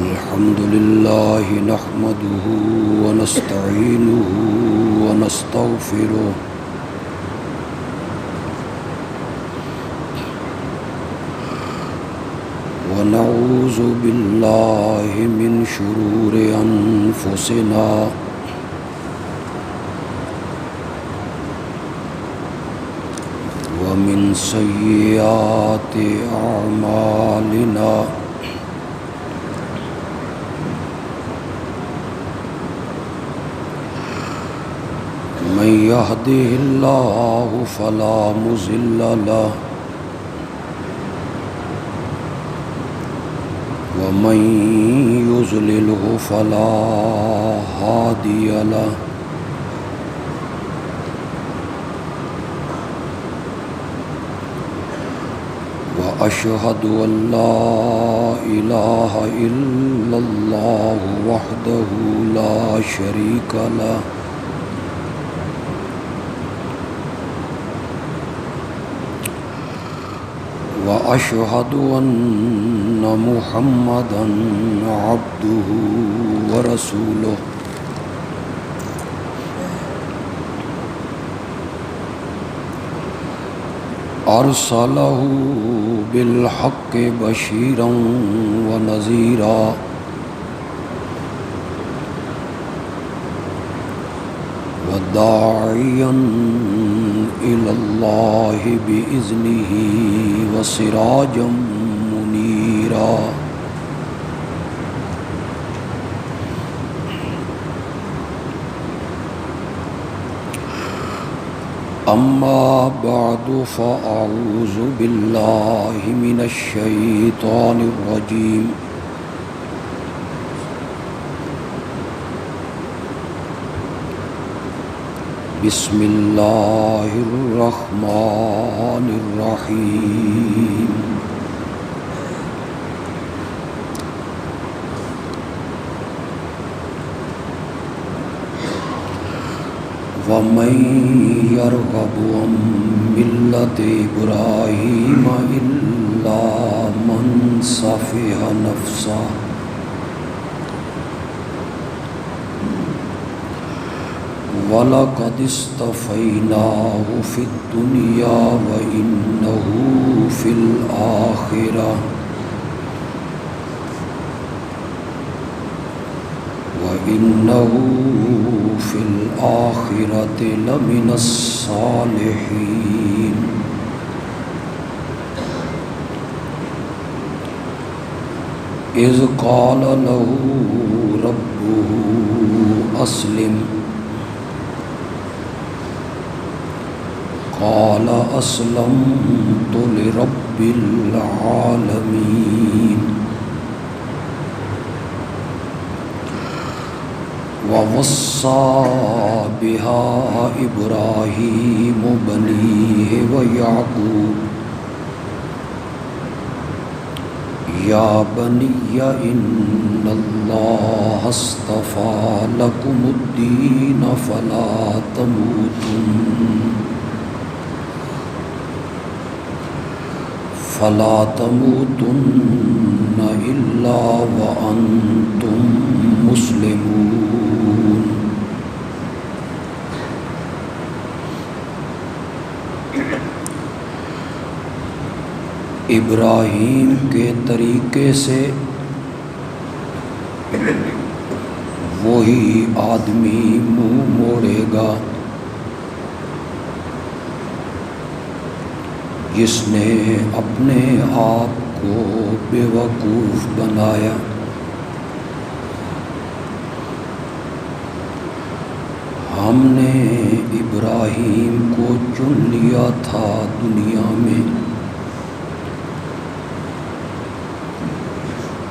الحمد لله نحمده ونستعينه ونستغفره ونعوذ بالله من شرور أنفسنا ومن سيئات أعمالنا من يهده الله فلا مضل له ومن يضلله فلا هادي له وأشهد أن لا إله إلا الله وحده لا شريك له وأشهد أن محمدًا عبده ورسوله أرسله بالحق بشيرًا ونذيرًا وداعيًا إلى الله بإذنه وسراجا منيرا أما بعد فأعوذ بالله من الشيطان الرجيم بسم الله الرحمن الرحيم ومن يرغب عن ملة إبراهيم إلا من سفه نفسه وَلَقَدِ اصْطَفَيْنَاهُ فِي الدُّنْيَا وَإِنَّهُ فِي الْآخِرَةِ لَمِنَ الصَّالِحِينَ إِذْ قَالَ لَهُ رَبُّهُ أَسْلِمْ قال أسلمت لرب العالمين ووصى بها إبراهيم بنيه ويعقوب يا بني إن الله اصطفى لكم الدين فلا تموتن إلا وأنتم مسلمون ابراہیم کے طریقے سے وہی آدمی منہ موڑے گا جس نے اپنے آپ کو بے وقوف بنایا ہم نے ابراہیم کو چن لیا تھا دنیا میں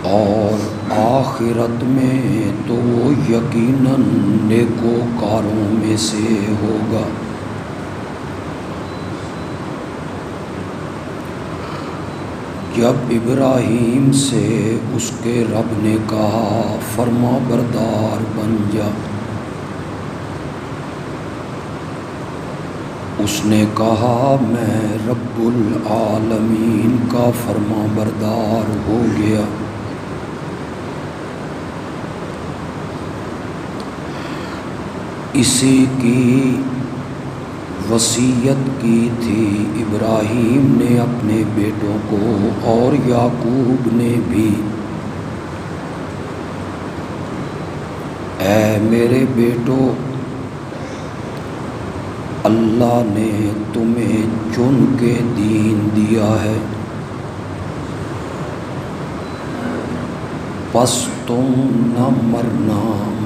اور آخرت میں تو وہ یقیناً نیکوکاروں میں سے ہوگا جب ابراہیم سے اس کے رب نے کہا فرما بردار بن جا اس نے کہا میں رب العالمین کا فرما بردار ہو گیا اسی کی وصیت کی تھی ابراہیم نے اپنے بیٹوں کو اور یعقوب نے بھی، اے میرے بیٹو، اللہ نے تمہیں چن کے دین دیا ہے، پس تم نہ مرنا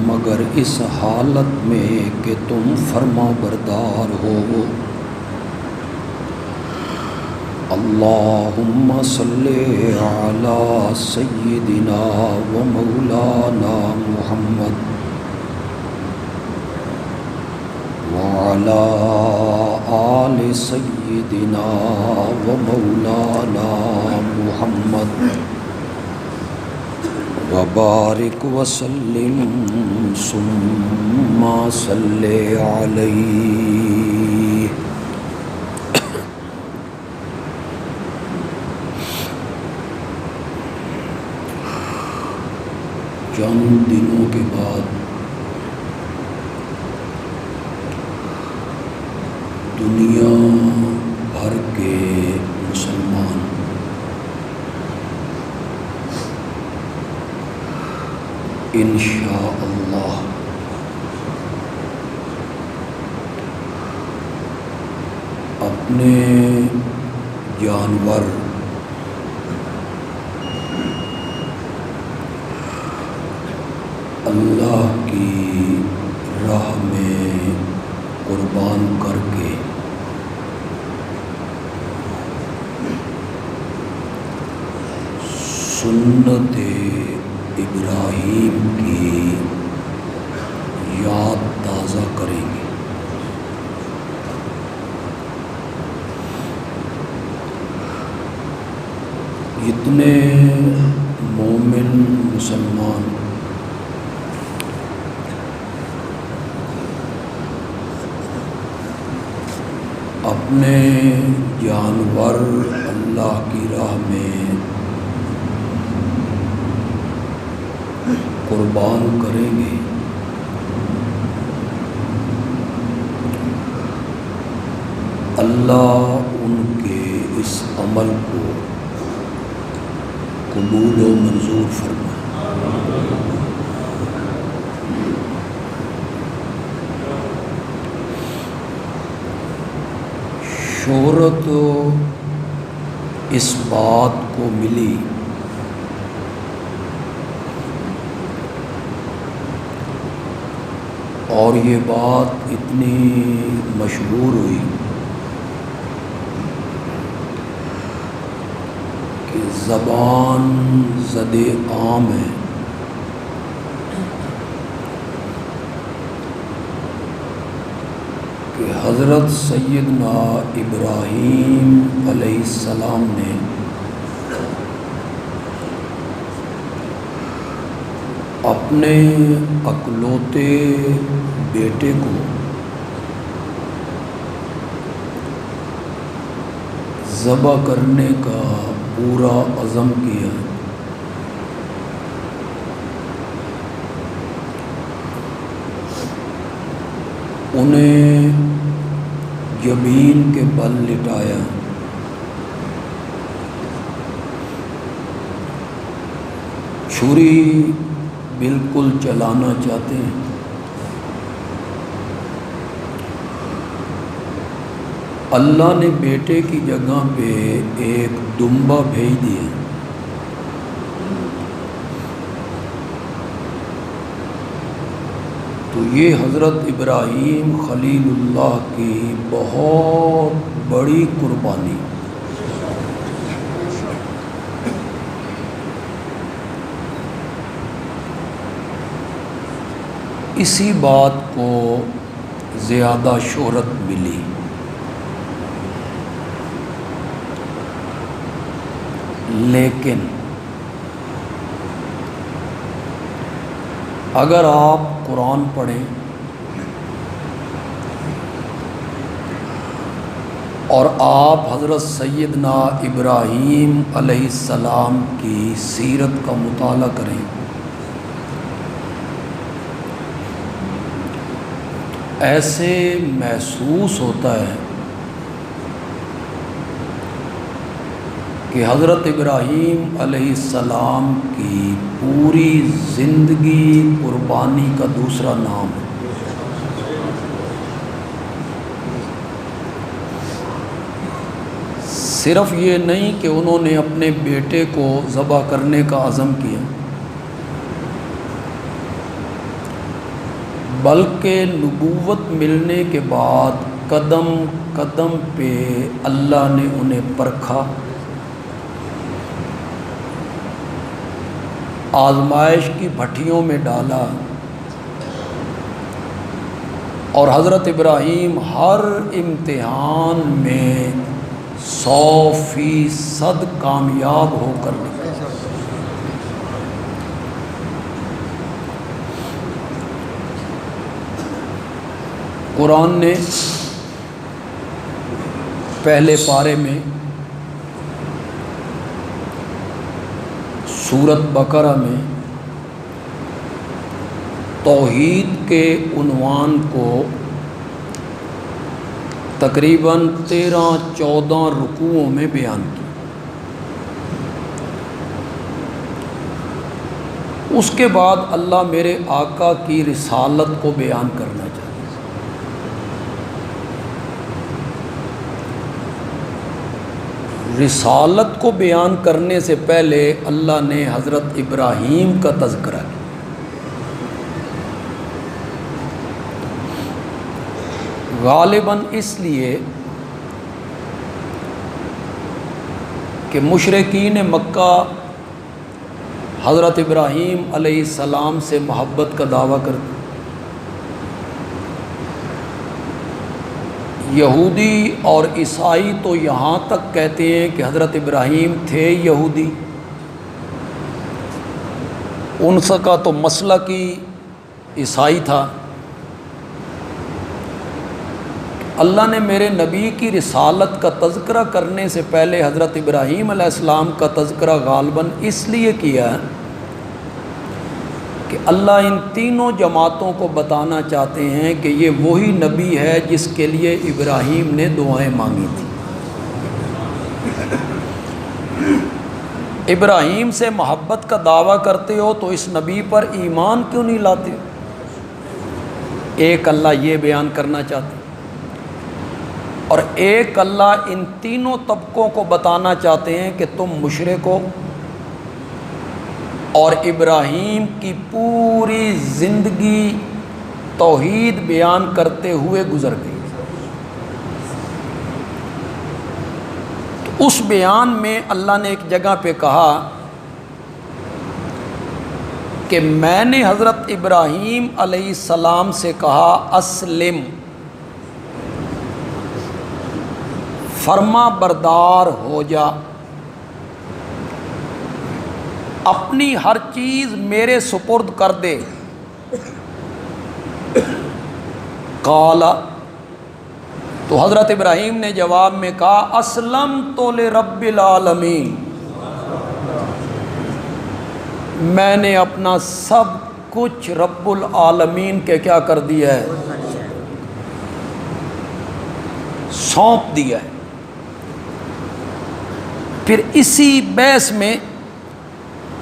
مگر اس حالت میں کہ تم فرما بردار ہو۔ اللہم صلی علی سیدنا و مولانا محمد وعلی آل سیدنا و مولانا محمد وبارک وسلم ثم صلی علیہ۔ چند دنوں کے بعد دنیا بھر کے مسلمان انشاءاللہ اپنے جانور اللہ کی راہ میں قربان کر کے سنت ابراہیم کی یاد تازہ کریں گے۔ اتنے مومن مسلمان اپنے جانور اللہ کی راہ میں قربان کریں گے، اللہ ان کے اس عمل کو قبول و منظور فرمائے۔ شہرت اس بات کو ملی اور یہ بات اتنی مشہور ہوئی کہ زبان زد عام ہے کہ حضرت سیدنا ابراہیم علیہ السلام نے اپنے اکلوتے بیٹے کو ذبح کرنے کا پورا عزم کیا، انہیں جبین کے بل لٹایا، چھری بالکل چلانا چاہتے ہیں، اللہ نے بیٹے کی جگہ پہ ایک دمبا بھیج دیا، تو یہ حضرت ابراہیم خلیل اللہ کی بہت بڑی قربانی، اسی بات کو زیادہ شہرت ملی۔ لیکن اگر آپ قرآن پڑھیں اور آپ حضرت سیدنا ابراہیم علیہ السلام کی سیرت کا مطالعہ کریں ایسے محسوس ہوتا ہے کہ حضرت ابراہیم علیہ السلام کی پوری زندگی قربانی کا دوسرا نام ہے۔ صرف یہ نہیں کہ انہوں نے اپنے بیٹے کو ذبح کرنے کا عزم کیا، بلکہ نبوت ملنے کے بعد قدم قدم پہ اللہ نے انہیں پرکھا، آزمائش کی بھٹیوں میں ڈالا، اور حضرت ابراہیم ہر امتحان میں 100% کامیاب ہو کر نکلے۔ قرآن نے پہلے پارے میں سورۃ بقرہ میں توحید کے عنوان کو تقریباً 13-14 رکوعوں میں بیان کیا۔ اس کے بعد اللہ میرے آقا کی رسالت کو بیان کرنا چاہتا ہے۔ رسالت کو بیان کرنے سے پہلے اللہ نے حضرت ابراہیم کا تذکرہ کیا۔ غالباً اس لیے کہ مشرکین مکہ حضرت ابراہیم علیہ السلام سے محبت کا دعویٰ کرتے، یہودی اور عیسائی تو یہاں تک کہتے ہیں کہ حضرت ابراہیم تھے یہودی، ان کا تو مسلک ہی عیسائی تھا۔ اللہ نے میرے نبی کی رسالت کا تذکرہ کرنے سے پہلے حضرت ابراہیم علیہ السلام کا تذکرہ غالباً اس لیے کیا کہ اللہ ان تینوں جماعتوں کو بتانا چاہتے ہیں کہ یہ وہی نبی ہے جس کے لیے ابراہیم نے دعائیں مانگی تھیں۔ ابراہیم سے محبت کا دعویٰ کرتے ہو تو اس نبی پر ایمان کیوں نہیں لاتے؟ ایک اللہ یہ بیان کرنا چاہتے، اور ایک اللہ ان تینوں طبقوں کو بتانا چاہتے ہیں کہ تم مشرک ہو، اور ابراہیم کی پوری زندگی توحید بیان کرتے ہوئے گزر گئی۔ تو اس بیان میں اللہ نے ایک جگہ پہ کہا کہ میں نے حضرت ابراہیم علیہ السلام سے کہا اسلم، فرما بردار ہو جا، اپنی ہر چیز میرے سپرد کر دے۔ قال، تو حضرت ابراہیم نے جواب میں کہا اسلمت لرب العالمین، میں نے اپنا سب کچھ رب العالمین کے کیا کر دیا ہے، سونپ دیا ہے۔ پھر اسی بحث میں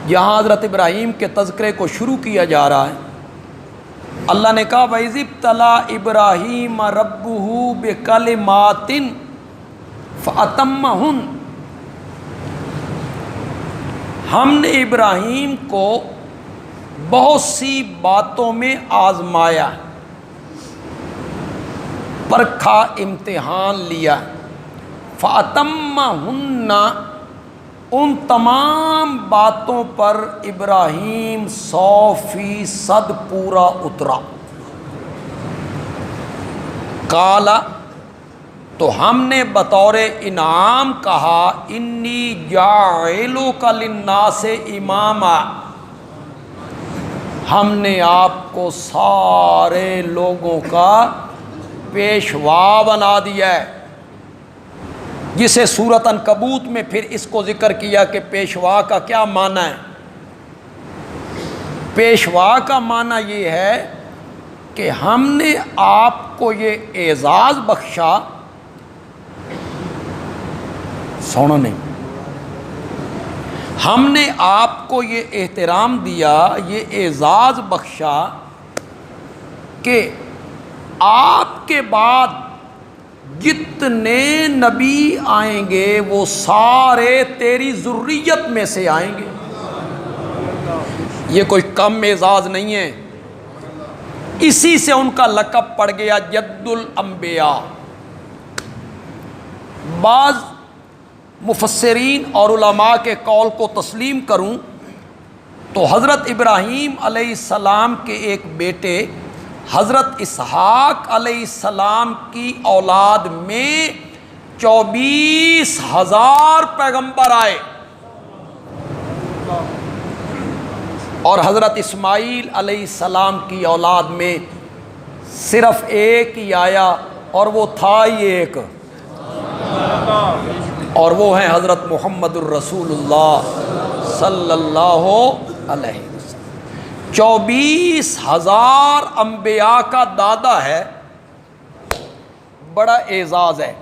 جہاں حضرت ابراہیم کے تذکرے کو شروع کیا جا رہا ہے، اللہ نے کہا وَإِذِ ابْتَلَىٰ إِبْرَاهِيمَ رَبُّهُ بِكَلِمَاتٍ فَأَتَمَّهُنَّ، ہم نے ابراہیم کو بہت سی باتوں میں آزمایا، پرکھا، امتحان لیا۔ فَأَتَمَّهُنَّ، ان تمام باتوں پر ابراہیم 100% پورا اترا۔ قال، تو ہم نے بطور انعام کہا انی جاعلک للناس اماما، ہم نے آپ کو سارے لوگوں کا پیشوا بنا دیا ہے، جسے سورۃ عنکبوت میں پھر اس کو ذکر کیا کہ پیشوا کا کیا معنی ہے۔ پیشوا کا معنی یہ ہے کہ ہم نے آپ کو یہ اعزاز بخشا، سونا نہیں، ہم نے آپ کو یہ احترام دیا، یہ اعزاز بخشا کہ آپ کے بعد جتنے نبی آئیں گے وہ سارے تیری ذریت میں سے آئیں گے۔ یہ کوئی کم اعزاز نہیں ہے، اسی سے ان کا لقب پڑ گیا جد الانبیاء۔ بعض مفسرین اور علماء کے قول کو تسلیم کروں تو حضرت ابراہیم علیہ السلام کے ایک بیٹے حضرت اسحاق علیہ السلام کی اولاد میں 24,000 پیغمبر آئے، اور حضرت اسماعیل علیہ السلام کی اولاد میں صرف ایک ہی آیا، اور وہ تھا ہی ایک، اور وہ ہیں حضرت محمد الرسول اللہ صلی اللہ علیہ وسلم۔ 24,000 انبیاء کا دادا ہے، بڑا اعزاز ہے۔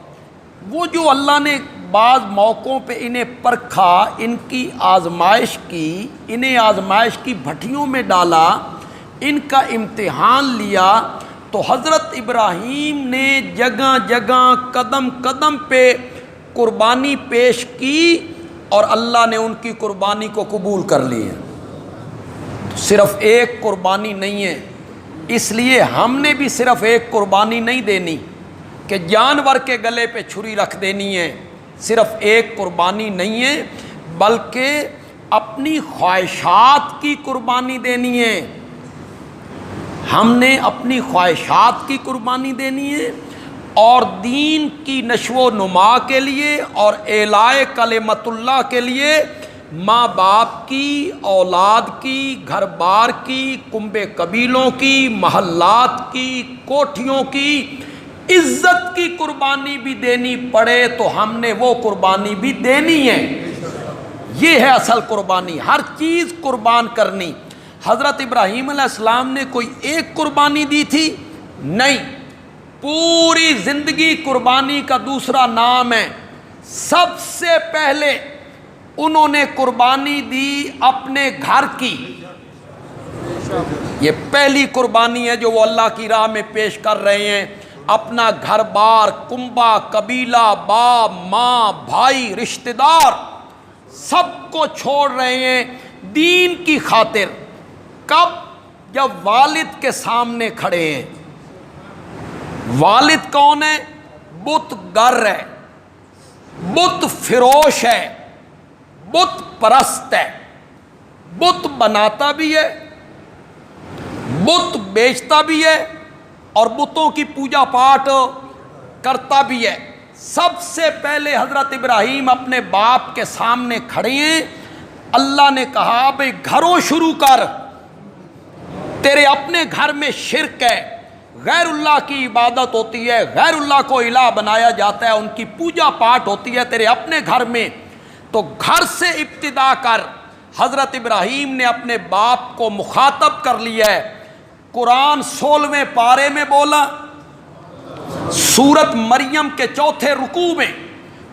وہ جو اللہ نے بعض موقعوں پہ انہیں پرکھا، ان کی آزمائش کی، انہیں آزمائش کی بھٹیوں میں ڈالا، ان کا امتحان لیا، تو حضرت ابراہیم نے جگہ جگہ قدم قدم پہ قربانی پیش کی، اور اللہ نے ان کی قربانی کو قبول کر لی ہے۔ صرف ایک قربانی نہیں ہے، اس لیے ہم نے بھی صرف ایک قربانی نہیں دینی کہ جانور کے گلے پہ چھری رکھ دینی ہے، صرف ایک قربانی نہیں ہے، بلکہ اپنی خواہشات کی قربانی دینی ہے۔ ہم نے اپنی خواہشات کی قربانی دینی ہے، اور دین کی نشو و نما کے لیے اور اعلاء کلمت اللہ کے لیے ماں باپ کی، اولاد کی، گھر بار کی، کنبے قبیلوں کی، محلات کی، کوٹھیوں کی، عزت کی قربانی بھی دینی پڑے تو ہم نے وہ قربانی بھی دینی ہے۔ یہ ہے اصل قربانی، ہر چیز قربان کرنی۔ حضرت ابراہیم علیہ السلام نے کوئی ایک قربانی دی تھی؟ نہیں، پوری زندگی قربانی کا دوسرا نام ہے۔ سب سے پہلے انہوں نے قربانی دی اپنے گھر کی، یہ پہلی قربانی ہے جو وہ اللہ کی راہ میں پیش کر رہے ہیں۔ اپنا گھر بار، کنبہ، قبیلہ، باپ، ماں، بھائی، رشتہ دار، سب کو چھوڑ رہے ہیں دین کی خاطر۔ کب؟ جب والد کے سامنے کھڑے ہیں۔ والد کون ہے؟ بت گر ہے، بت فروش ہے، بت پرست ہے، بت بناتا بھی ہے، بت بیچتا بھی ہے، اور بتوں کی پوجا پاٹ کرتا بھی ہے۔ سب سے پہلے حضرت ابراہیم اپنے باپ کے سامنے کھڑے ہیں۔ اللہ نے کہا بھئی گھروں شروع کر، تیرے اپنے گھر میں شرک ہے، غیر اللہ کی عبادت ہوتی ہے، غیر اللہ کو الہ بنایا جاتا ہے، ان کی پوجا پاٹ ہوتی ہے تیرے اپنے گھر میں، تو گھر سے ابتدا کر۔ حضرت ابراہیم نے اپنے باپ کو مخاطب کر لیا ہے۔ قرآن 16ویں پارے میں بولا، سورت مریم کے 4تھے رکوع میں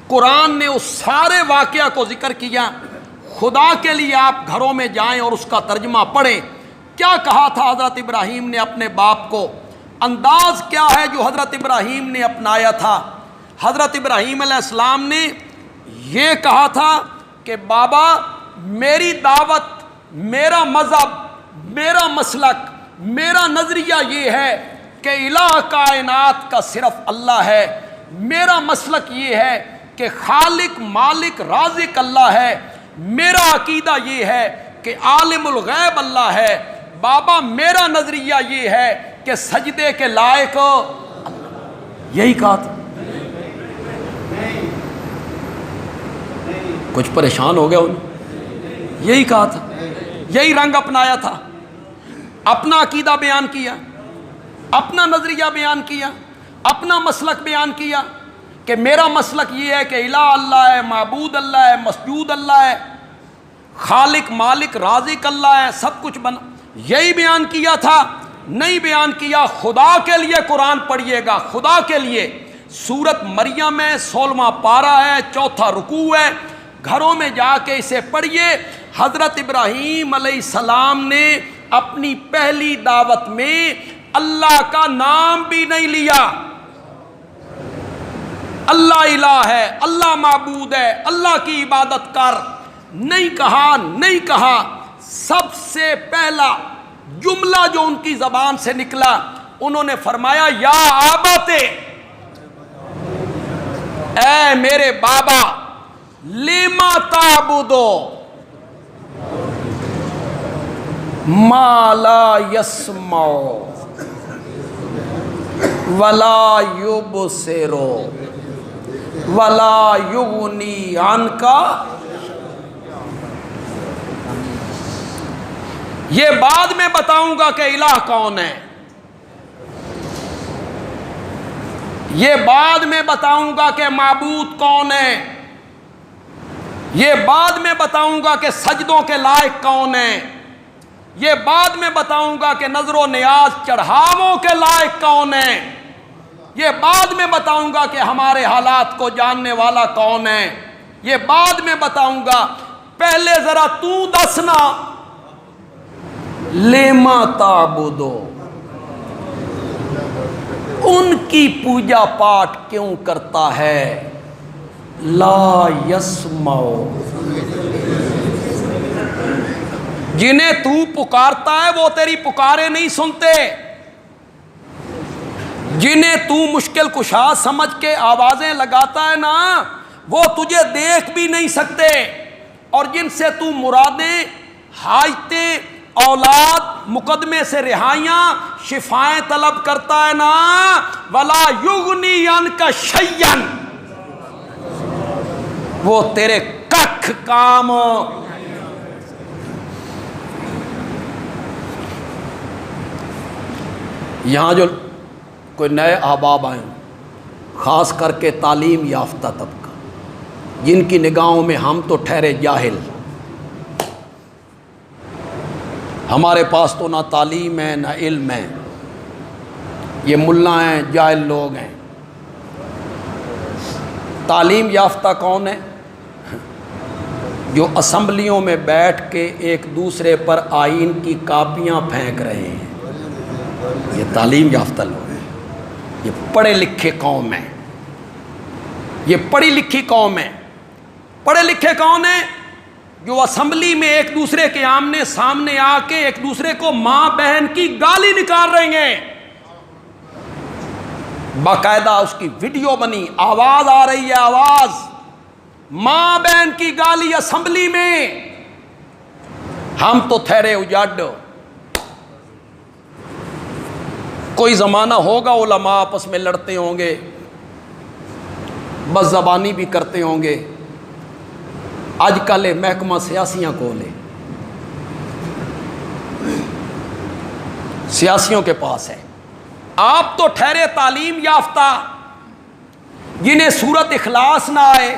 قرآن نے اس سارے واقعہ کو ذکر کیا۔ خدا کے لیے آپ گھروں میں جائیں اور اس کا ترجمہ پڑھیں۔ کیا کہا تھا حضرت ابراہیم نے اپنے باپ کو؟ انداز کیا ہے جو حضرت ابراہیم نے اپنایا تھا؟ حضرت ابراہیم علیہ السلام نے یہ کہا تھا کہ بابا میری دعوت، میرا مذہب، میرا مسلک، میرا نظریہ یہ ہے کہ الہ کائنات کا صرف اللہ ہے۔ میرا مسلک یہ ہے کہ خالق مالک رازق اللہ ہے۔ میرا عقیدہ یہ ہے کہ عالم الغیب اللہ ہے۔ بابا میرا نظریہ یہ ہے کہ سجدے کے لائق اللہ۔ یہی کہا تھا۔ کچھ پریشان ہو گیا انہیں؟ یہی کہا تھا، یہی رنگ اپنایا تھا، اپنا عقیدہ بیان کیا، اپنا نظریہ بیان کیا، اپنا مسلک بیان کیا کہ میرا مسلک یہ ہے کہ الہ اللہ ہے، معبود اللہ ہے، مسجود اللہ ہے، خالق مالک رازق اللہ ہے، سب کچھ بنا۔ یہی بیان کیا تھا نہیں بیان کیا، خدا کے لیے قرآن پڑھیے گا، خدا کے لیے۔ سورت مریم ہے، 16واں پارہ ہے، 4تھا رکوع ہے، گھروں میں جا کے اسے پڑھیے۔ حضرت ابراہیم علیہ السلام نے اپنی پہلی دعوت میں اللہ کا نام بھی نہیں لیا۔ اللہ الہ ہے، اللہ معبود ہے، اللہ کی عبادت کر، نہیں کہا، نہیں کہا۔ سب سے پہلا جملہ جو ان کی زبان سے نکلا، انہوں نے فرمایا یا آباتے، اے میرے بابا، لما تعبدو ما لا یسمع ولا یبصر ولا یغنی عنک۔ یہ بعد میں بتاؤں گا کہ الہ کون ہے، یہ بعد میں بتاؤں گا کہ معبود کون ہے، یہ بعد میں بتاؤں گا کہ سجدوں کے لائق کون ہے، یہ بعد میں بتاؤں گا کہ نظر و نیاز چڑھاووں کے لائق کون ہے، یہ بعد میں بتاؤں گا کہ ہمارے حالات کو جاننے والا کون ہے، یہ بعد میں بتاؤں گا۔ پہلے ذرا تو دسنا، لما تعبدو، ان کی پوجا پاٹ کیوں کرتا ہے، لا یسمع، جنہیں تو پکارتا ہے وہ تیری پکارے نہیں سنتے، جنہیں تو مشکل کشا سمجھ کے آوازیں لگاتا ہے نا، وہ تجھے دیکھ بھی نہیں سکتے، اور جن سے تو مرادیں، حاجتیں، اولاد، مقدمے سے رہائیاں، شفائیں طلب کرتا ہے نا، ولا یغنی عنک شیئا، وہ تیرے ککھ کام۔ یہاں جو کوئی نئے احباب آئے، خاص کر کے تعلیم یافتہ طبقہ، جن کی نگاہوں میں ہم تو ٹھہرے جاہل، ہمارے پاس تو نہ تعلیم ہے نہ علم ہے، یہ ملا ہیں، جاہل لوگ ہیں۔ تعلیم یافتہ کون ہے؟ جو اسمبلیوں میں بیٹھ کے ایک دوسرے پر آئین کی کاپیاں پھینک رہے ہیں، یہ تعلیم یافتہ لوگ ہیں، یہ پڑھے لکھے قوم ہیں، یہ پڑھی لکھی قوم ہے۔ پڑھے لکھے کون ہیں؟ جو اسمبلی میں ایک دوسرے کے آمنے سامنے آ کے ایک دوسرے کو ماں بہن کی گالی نکال رہے ہیں، باقاعدہ اس کی ویڈیو بنی، آواز آ رہی ہے، آواز، ماں بہن کی گالی اسمبلی میں۔ ہم تو ٹھہرے اجاڈ۔ کوئی زمانہ ہوگا علماء آپس میں لڑتے ہوں گے، بس زبانی بھی کرتے ہوں گے۔ آج کل محکمہ سیاسیاں کو لے، سیاسیوں کے پاس ہے۔ آپ تو ٹھہرے تعلیم یافتہ، جنہیں سورت اخلاص نہ آئے،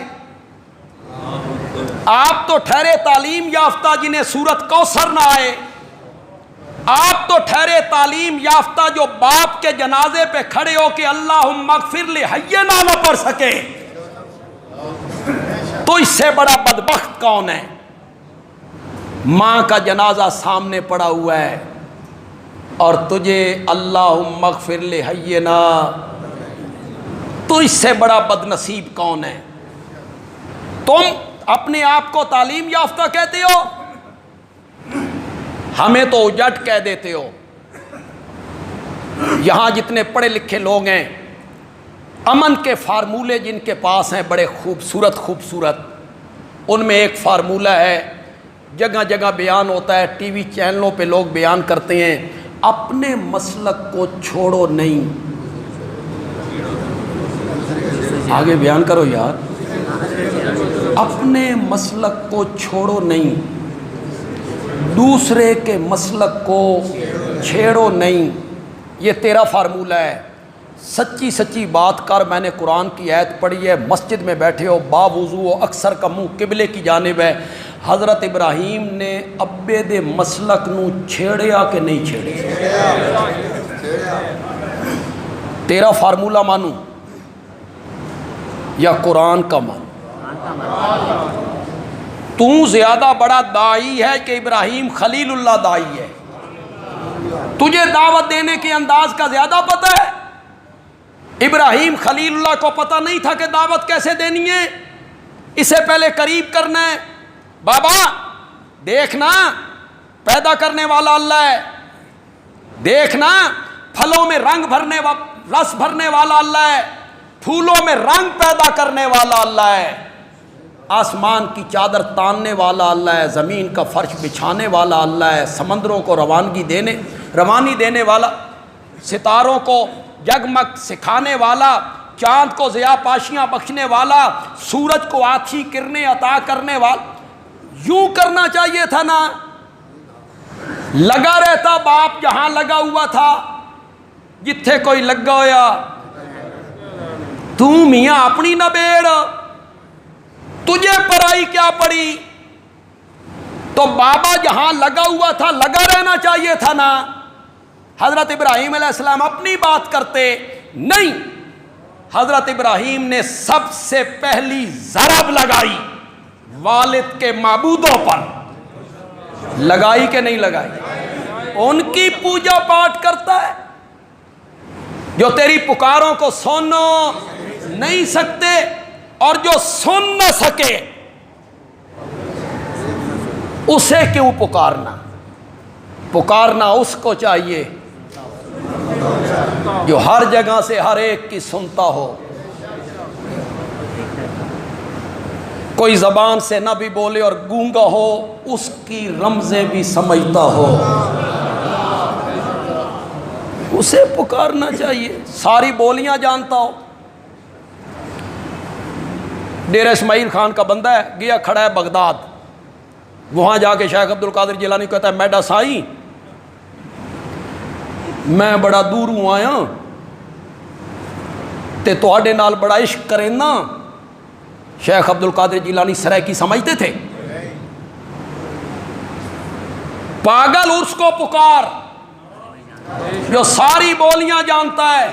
آپ تو ٹھہرے تعلیم یافتہ جنہیں سورت کوثر نہ آئے، آپ تو ٹھہرے تعلیم یافتہ جو باپ کے جنازے پہ کھڑے ہو کے اللہم اغفر لحینا نہ پڑھ سکے، تو اس سے بڑا بدبخت کون ہے؟ ماں کا جنازہ سامنے پڑا ہوا ہے اور تجھے اللہم اغفر لحینا، تو اس سے بڑا بد نصیب کون ہے؟ تم اپنے آپ کو تعلیم یافتہ کہتے ہو، ہمیں تو اجٹ کہہ دیتے ہو۔ یہاں جتنے پڑھے لکھے لوگ ہیں، امن کے فارمولے جن کے پاس ہیں بڑے خوبصورت، ان میں ایک فارمولہ ہے، جگہ جگہ بیان ہوتا ہے، ٹی وی چینلوں پہ لوگ بیان کرتے ہیں، اپنے مسلک کو چھوڑو نہیں۔ آگے بیان کرو یار، اپنے مسلک کو چھوڑو نہیں، دوسرے کے مسلک کو چھیڑو نہیں، یہ تیرا فارمولہ ہے۔ سچی سچی بات کر، میں نے قرآن کی آیت پڑھی ہے، مسجد میں بیٹھے ہو، باوضو ہو، اکثر کا منہ قبلے کی جانب ہے، حضرت ابراہیم نے ابے دے مسلک نو چھیڑیا کہ نہیں چھیڑیا؟ تیرا فارمولہ مانوں یا قرآن کا مانوں؟ تو زیادہ بڑا داعی ہے کہ ابراہیم خلیل اللہ داعی ہے؟ تجھے دعوت دینے کے انداز کا زیادہ پتہ ہے؟ ابراہیم خلیل اللہ کو پتہ نہیں تھا کہ دعوت کیسے دینی ہے؟ اسے پہلے قریب کرنا ہے۔ بابا دیکھنا پیدا کرنے والا اللہ ہے، دیکھنا پھلوں میں رنگ بھرنے رس بھرنے والا اللہ ہے، پھولوں میں رنگ پیدا کرنے والا اللہ ہے، آسمان کی چادر تاننے والا اللہ ہے، زمین کا فرش بچھانے والا اللہ ہے، سمندروں کو روانی دینے والا، ستاروں کو جگمگ سکھانے والا، چاند کو ضیاء پاشیاں بخشنے والا، سورج کو آتھی کرنیں عطا کرنے والا۔ یوں کرنا چاہیے تھا نا، لگا رہتا باپ جہاں لگا ہوا تھا، جتھے کوئی لگا ہویا تو میاں اپنی نہ بیڑ، تجھے پرائی کیا پڑی؟ تو بابا جہاں لگا ہوا تھا لگا رہنا چاہیے تھا نا۔ حضرت ابراہیم علیہ السلام اپنی بات کرتے نہیں، حضرت ابراہیم نے سب سے پہلی ضرب لگائی والد کے معبودوں پر، لگائی کہ نہیں لگائی؟ ان کی پوجا پاٹ کرتا ہے جو تیری پکاروں کو سن نہیں سکتے، اور جو سن نہ سکے اسے کیوں پکارنا؟ پکارنا اس کو چاہیے جو ہر جگہ سے ہر ایک کی سنتا ہو، کوئی زبان سے نہ بھی بولے اور گونگا ہو، اس کی رمزیں بھی سمجھتا ہو، اسے پکارنا چاہیے، ساری بولیاں جانتا ہو۔ ڈیرہ اسماعیل خان کا بندہ ہے، گیا کھڑا ہے بغداد، وہاں جا کے شیخ عبد القادر جیلانی کہتا ہے میڈا سائیں میں بڑا دور ہوں آیا تے تواڈے نال بڑا عشق کریں نا۔ شیخ عبد القادر جیلانی سرائکی سمجھتے تھے؟ پاگل عرس کو پکار جو ساری بولیاں جانتا ہے،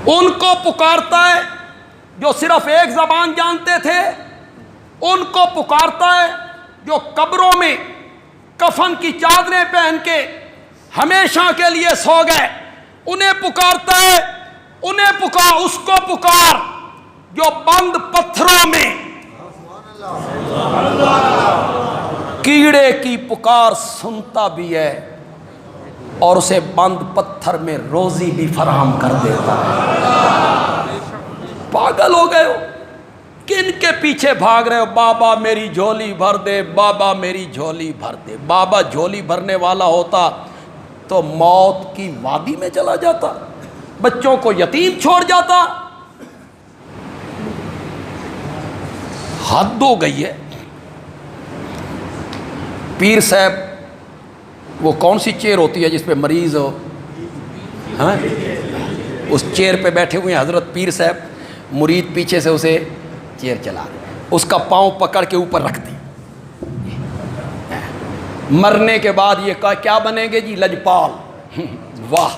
ان کو پکارتا ہے جو صرف ایک زبان جانتے تھے، ان کو پکارتا ہے جو قبروں میں کفن کی چادریں پہن کے ہمیشہ کے لیے سو گئے، انہیں پکارتا ہے، اس کو پکار جو بند پتھروں میں کیڑے کی پکار سنتا بھی ہے اور اسے بند پتھر میں روزی بھی فراہم کر دیتا ہے۔ پاگل ہو گئے ہو، کن کے پیچھے بھاگ رہے ہو؟ بابا میری جھولی بھر دے، بابا میری جھولی بھر دے۔ بابا جھولی بھرنے والا ہوتا تو موت کی وادی میں چلا جاتا، بچوں کو یتیم چھوڑ جاتا۔ حد ہو گئی ہے۔ پیر صاحب وہ کون سی چیئر ہوتی ہے جس پہ مریض ہو، ہاں اس چیئر پہ بیٹھے ہوئے ہیں حضرت پیر صاحب، مرید پیچھے سے اسے چیئر چلا رہے، اس کا پاؤں پکڑ کے اوپر رکھ دی۔ مرنے کے بعد یہ کیا بنیں گے جی؟ لجپال۔ واہ،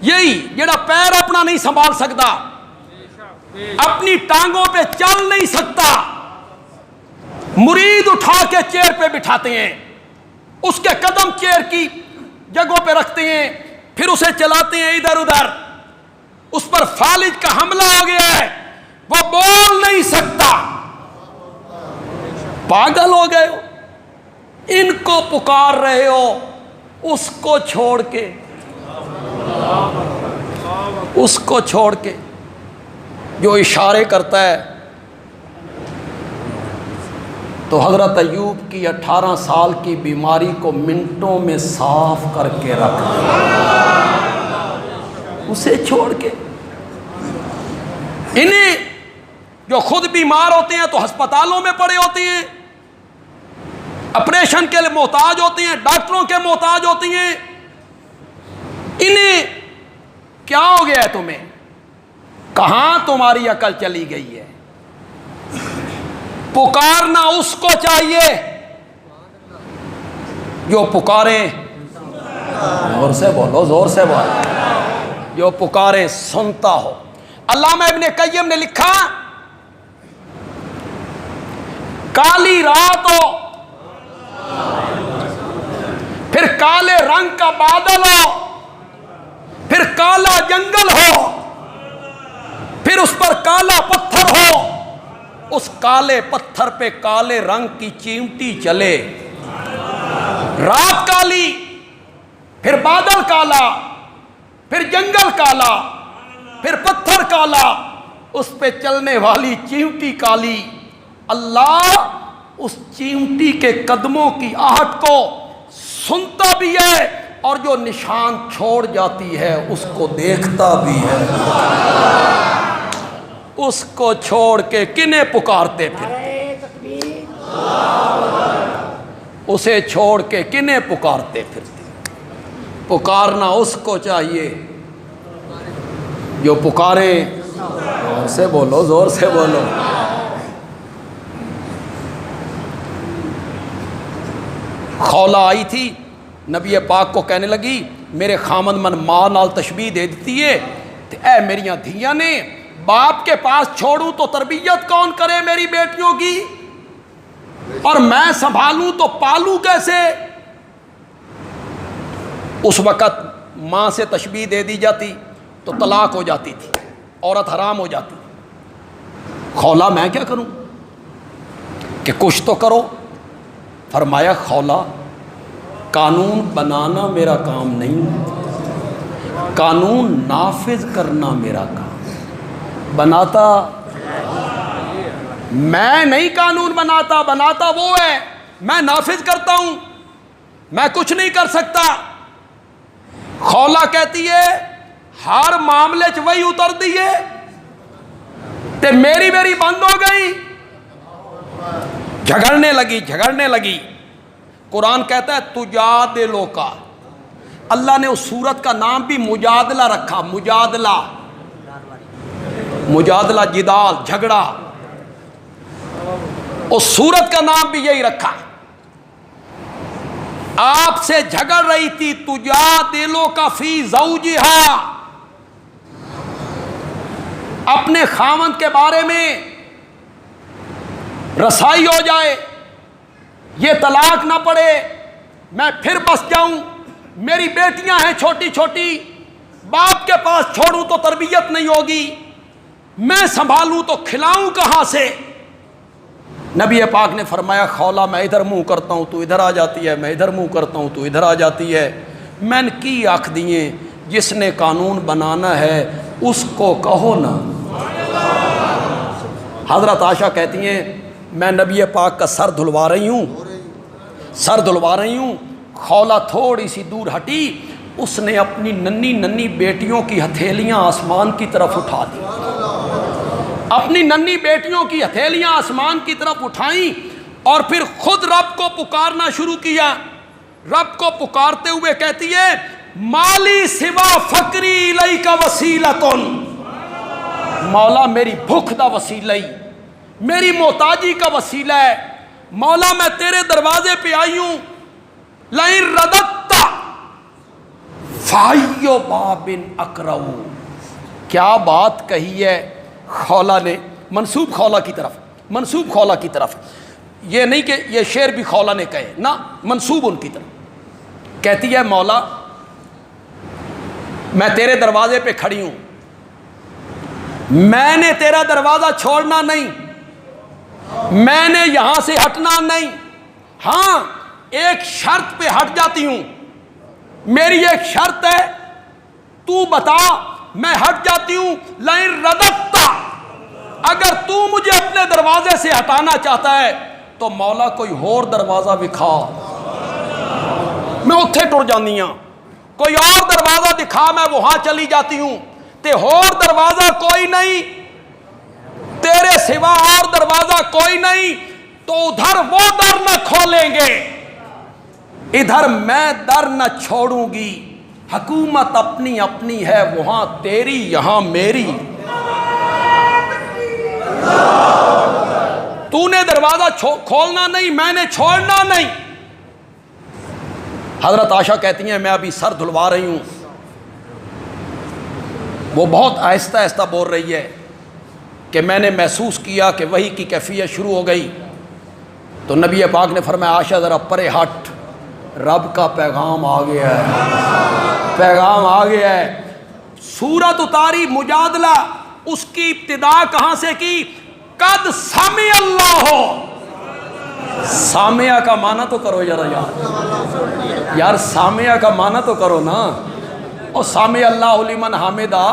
یہی جڑا پیر اپنا نہیں سنبھال سکتا، اپنی ٹانگوں پہ چل نہیں سکتا، مرید اٹھا کے چیئر پہ بٹھاتے ہیں، اس کے قدم چیئر کی جگہوں پہ رکھتے ہیں، پھر اسے چلاتے ہیں ادھر ادھر، اس پر فالج کا حملہ ہو گیا ہے، وہ بول نہیں سکتا۔ پاگل ہو گئے ہو، ان کو پکار رہے ہو، اس کو چھوڑ کے جو اشارے کرتا ہے۔ تو حضرت ایوب کی 18 سال کی بیماری کو منٹوں میں صاف کر کے رکھ دیا، اسے چھوڑ کے۔ انہیں جو خود بیمار ہوتے ہیں تو ہسپتالوں میں پڑے ہوتے ہیں، آپریشن کے لیے محتاج ہوتے ہیں، ڈاکٹروں کے محتاج ہوتی ہیں، انہیں کیا ہو گیا ہے؟ تمہیں کہاں تمہاری عقل چلی گئی ہے؟ پکارنا اس کو چاہیے جو پکاریں زور سے بولو، زور سے بولو، جو پکارے سنتا ہو۔ علامہ ابن قیم نے لکھا کالی رات ہو، پھر کالے رنگ کا بادل ہو، پھر کالا جنگل ہو، پھر اس پر کالا پتھر ہو، اس کالے پتھر پہ کالے رنگ کی چیمٹی چلے، رات کالی، پھر بادل کالا، پھر جنگل کالا، پھر پتھر کالا، اس پہ چلنے والی چیمٹی کالی، اللہ اس چیمٹی کے قدموں کی آہٹ کو سنتا بھی ہے اور جو نشان چھوڑ جاتی ہے اس کو دیکھتا بھی ہے۔ اس کو چھوڑ کے کنہیں پکارتے پھرتے، اسے چھوڑ کے کنہیں پکارتے پھرتے؟ پکارنا اس کو چاہیے جو پکارے، زور سے بولو، زور سے بولو۔ خولہ آئی تھی، نبی پاک کو کہنے لگی میرے خامن من ماں نال تشبیہ دے دیتی ہے، اے میریاں دھیاں نے، باپ کے پاس چھوڑوں تو تربیت کون کرے میری بیٹیوں کی، اور میں سنبھالوں تو پالوں کیسے؟ اس وقت ماں سے تشبیہ دے دی جاتی تو طلاق ہو جاتی تھی، عورت حرام ہو جاتی۔ خولہ میں کیا کروں کہ کچھ تو کرو؟ فرمایا خولہ قانون بنانا میرا کام نہیں، قانون نافذ کرنا میرا کام۔ بناتا میں نہیں، قانون بناتا وہ ہے، میں نافذ کرتا ہوں، میں کچھ نہیں کر سکتا۔ خولہ کہتی ہے ہر معاملے چ وہی اتر دیے تے میری بند ہو گئی، جھگڑنے لگی۔ قرآن کہتا ہے تجادلو کا، اللہ نے اس سورت کا نام بھی مجادلہ رکھا، مجادلہ جدال، جھگڑا، اس سورت کا نام بھی یہی رکھا۔ آپ سے جھگڑ رہی تھی، تجادلو کا فی زوجہا، اپنے خاوند کے بارے میں رسائی ہو جائے، یہ طلاق نہ پڑے، میں پھر بس جاؤں، میری بیٹیاں ہیں چھوٹی چھوٹی، باپ کے پاس چھوڑوں تو تربیت نہیں ہوگی، میں سنبھالوں تو کھلاؤں کہاں سے؟ نبی پاک نے فرمایا خولہ میں ادھر منہ کرتا ہوں تو ادھر آ جاتی ہے، میں ادھر منہ کرتا ہوں تو ادھر آ جاتی ہے، میں نے کی آنکھ دیے، جس نے قانون بنانا ہے اس کو کہو نا۔ حضرت عائشہ کہتی ہیں میں نبی پاک کا سر دھلوا رہی ہوں، خولہ تھوڑی سی دور ہٹی، اس نے اپنی ننھی بیٹیوں کی ہتھیلیاں آسمان کی طرف اٹھا دی، اپنی ننھی بیٹیوں کی ہتھیلیاں آسمان کی طرف اٹھائیں اور پھر خود رب کو پکارنا شروع کیا۔ رب کو پکارتے ہوئے کہتی ہے مالی سوا فقری الیک وسیلۃ، مولا میری بھوک دا وسیلہ ہی، میری محتاجی کا وسیلہ ہے، مولا میں تیرے دروازے پہ آئی ہوں، لئن رددت فای باب اقرع، کیا بات کہی ہے خولہ نے، منسوب خولہ کی طرف، یہ نہیں کہ یہ شعر بھی خولہ نے کہے، نہ منسوب ان کی طرف، کہتی ہے مولا میں تیرے دروازے پہ کھڑی ہوں، میں نے تیرا دروازہ چھوڑنا نہیں، میں نے یہاں سے ہٹنا نہیں، ہاں ایک شرط پہ ہٹ جاتی ہوں، میری ایک شرط ہے، تو بتا، میں ہٹ جاتی ہوں، لئن رددت، اگر تو مجھے اپنے دروازے سے ہٹانا چاہتا ہے تو مولا کوئی اور دروازہ دکھا، میں اتھے ٹر جانی ہوں، کوئی اور دروازہ دکھا، میں وہاں چلی جاتی ہوں، تے اور دروازہ کوئی نہیں، تیرے سوا اور دروازہ کوئی نہیں، تو ادھر وہ در نہ کھولیں گے، ادھر میں در نہ چھوڑوں گی، حکومت اپنی اپنی ہے، وہاں تیری یہاں میری، تو نے دروازہ کھولنا نہیں، میں نے چھوڑنا نہیں۔ حضرت عائشہ کہتی ہیں میں ابھی سر دھلوا رہی ہوں، وہ بہت آہستہ آہستہ بول رہی ہے کہ میں نے محسوس کیا کہ وحی کی کیفیت شروع ہو گئی. تو نبی پاک نے فرمایا عائشہ ذرا پرے ہٹ، رب کا پیغام آ گیا ہے، پیغام آ گیا ہے. سورت اتاری مجادلہ، اس کی ابتدا کہاں سے کی؟ قد سمع اللہ. سامعہ کا معنی تو کرو یار سامعہ کا معنی تو کرو نا. اور سامع اللہ لمن حامدہ.